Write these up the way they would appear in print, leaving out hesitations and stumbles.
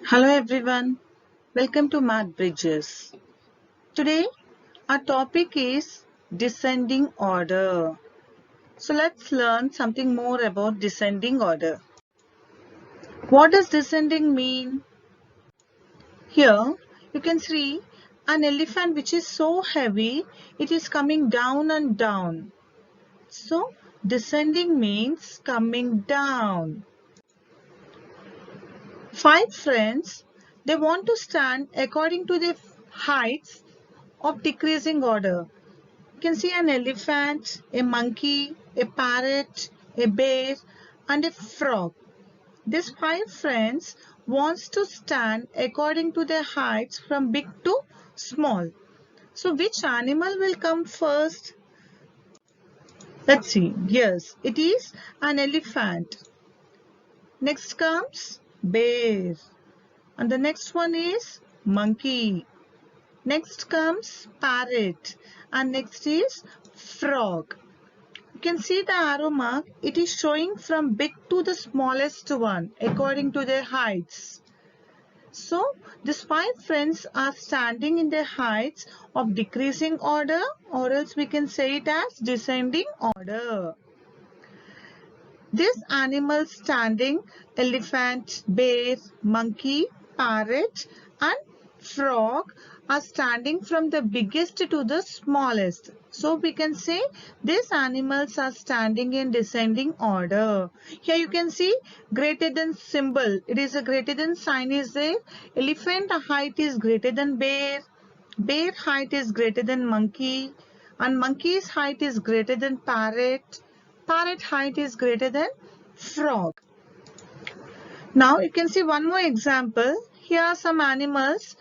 Hello everyone, welcome to Math Bridges. Today our topic is descending order. So let's learn something more about descending order. What does descending mean? Here you can see an elephant which is so heavy, it is coming down and down. So descending means coming down. Five friends, they want to stand according to their heights of decreasing order. You can see an elephant, a monkey, a parrot, a bear, and a frog. These five friends wants to stand according to their heights from big to small. So which animal will come first? Let's see. Yes, it is an elephant. Next comes bear. And the next one is monkey. Next comes parrot. And next is frog. You can see the arrow mark. It is showing from big to the smallest one according to their heights. So these five friends are standing in their heights of decreasing order, or else we can say it as descending order. These animals standing, elephant, bear, monkey, parrot and frog, are standing from the biggest to the smallest. So we can say these animals are standing in descending order. Here you can see greater than symbol. It is a greater than sign is there. Elephant height is greater than bear. Bear height is greater than monkey. And monkey's height is greater than parrot. Parrot height is greater than frog. Now you can see one more example. Here are some animals.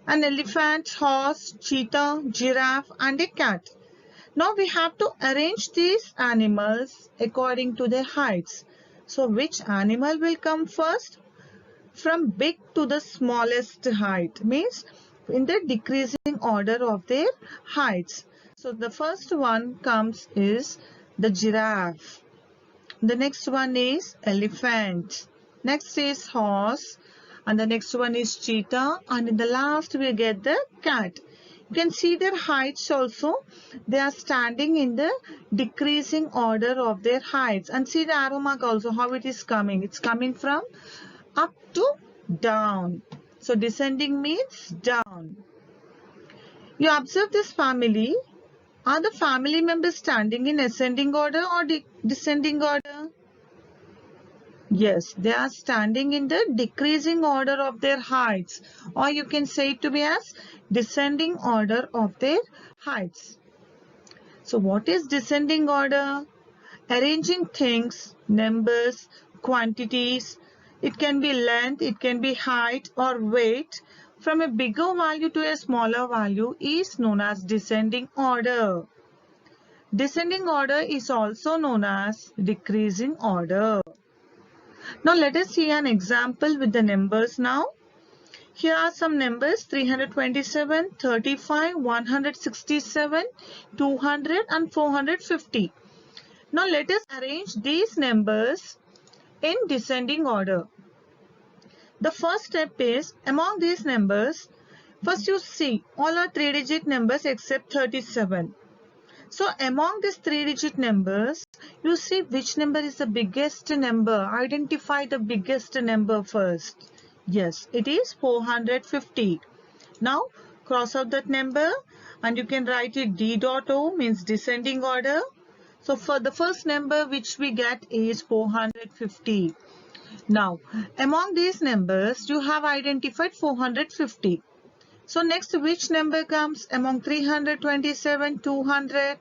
An elephant, horse, cheetah, giraffe and a cat. Now we have to arrange these animals according to their heights. So which animal will come first? From big to the smallest height, means in the decreasing order of their heights. So the first one comes is the giraffe. The next one is elephant. Next is horse. And the next one is cheetah. And in the last we get the cat. You can see their heights also. They are standing in the decreasing order of their heights. And see the arrow mark also how it is coming. It's coming from up to down. So descending means down. You observe this family. Are the family members standing in ascending order or descending order? Yes, they are standing in the decreasing order of their heights, or you can say it to be as descending order of their heights. So what is descending order? Arranging things, numbers, quantities. It can be length, it can be height or weight from a bigger value to a smaller value is known as descending order. Descending order is also known as decreasing order. Now let us see an example with the numbers now. Here are some numbers 327, 35, 167, 200 and 450. Now let us arrange these numbers in descending order. The first step is among these numbers, first you see all are 3-digit numbers except 37. So among these 3-digit numbers, you see which number is the biggest number. Identify the biggest number first. Yes, it is 450. Now cross out that number and you can write it D.O means descending order. So for the first number which we get is 450. Now among these numbers you have identified 450. So next which number comes among 327, 200?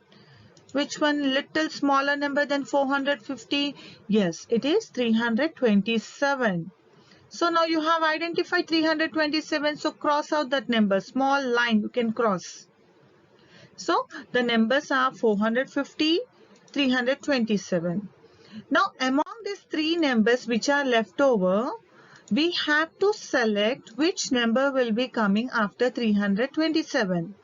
Which one little smaller number than 450? Yes, it is 327. So now you have identified 327. So cross out that number. Small line you can cross. So the numbers are 450, 327. Now among these three numbers which are left over, we have to select which number will be coming after 327.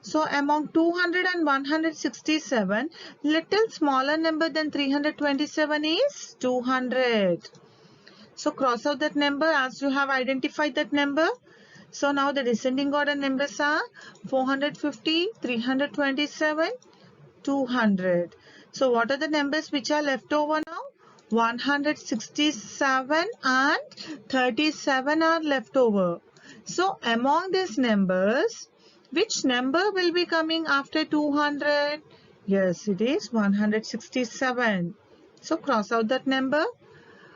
So among 200 and 167, little smaller number than 327 is 200. So cross out that number as you have identified that number. So now the descending order numbers are 450, 327, 200. So what are the numbers which are left over now? 167 and 37 are left over. So among these numbers, which number will be coming after 200? Yes, it is 167. So cross out that number.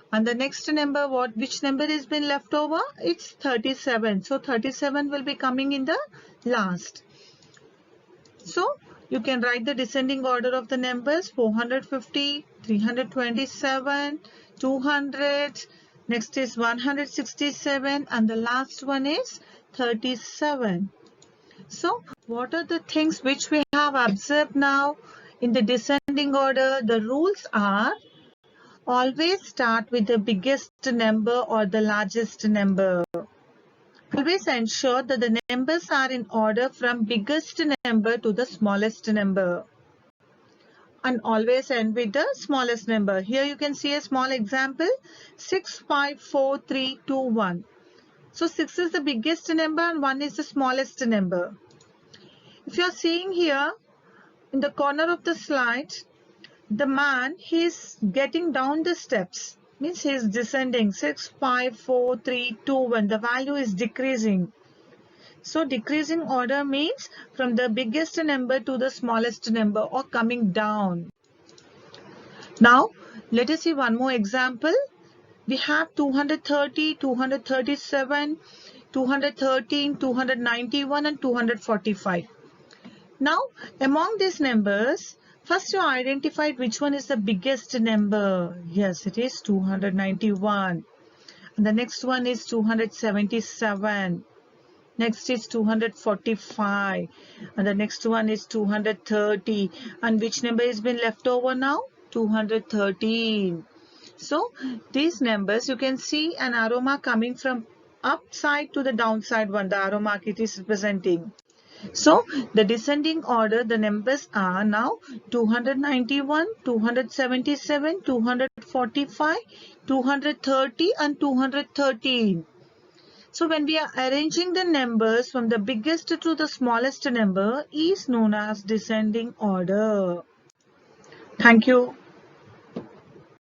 And the next number, which number is been left over? It's 37. So 37 will be coming in the last. So you can write the descending order of the numbers: 450, 327, 200. Next is 167 and the last one is 37. So what are the things which we have observed now in the descending order? The rules are: always start with the biggest number or the largest number. Always ensure that the numbers are in order from biggest number to the smallest number. And always end with the smallest number. Here you can see a small example: 6, 5, 4, 3, 2, 1. So 6 is the biggest number and 1 is the smallest number. If you are seeing here in the corner of the slide, the man, he is getting down the steps. Means he is descending. 6, 5, 4, 3, 2, 1. The value is decreasing. So decreasing order means from the biggest number to the smallest number, or coming down. Now let us see one more example. We have 230, 237, 213, 291 and 245. Now among these numbers, first you identified which one is the biggest number. Yes, it is 291. And the next one is 277. Next is 245. And the next one is 230. And which number has been left over now? 213. So these numbers, you can see an arrow mark coming from upside to the downside one. The arrow mark it is representing. So the descending order, the numbers are now 291, 277, 245, 230 and 213. So when we are arranging the numbers from the biggest to the smallest number is known as descending order. Thank you.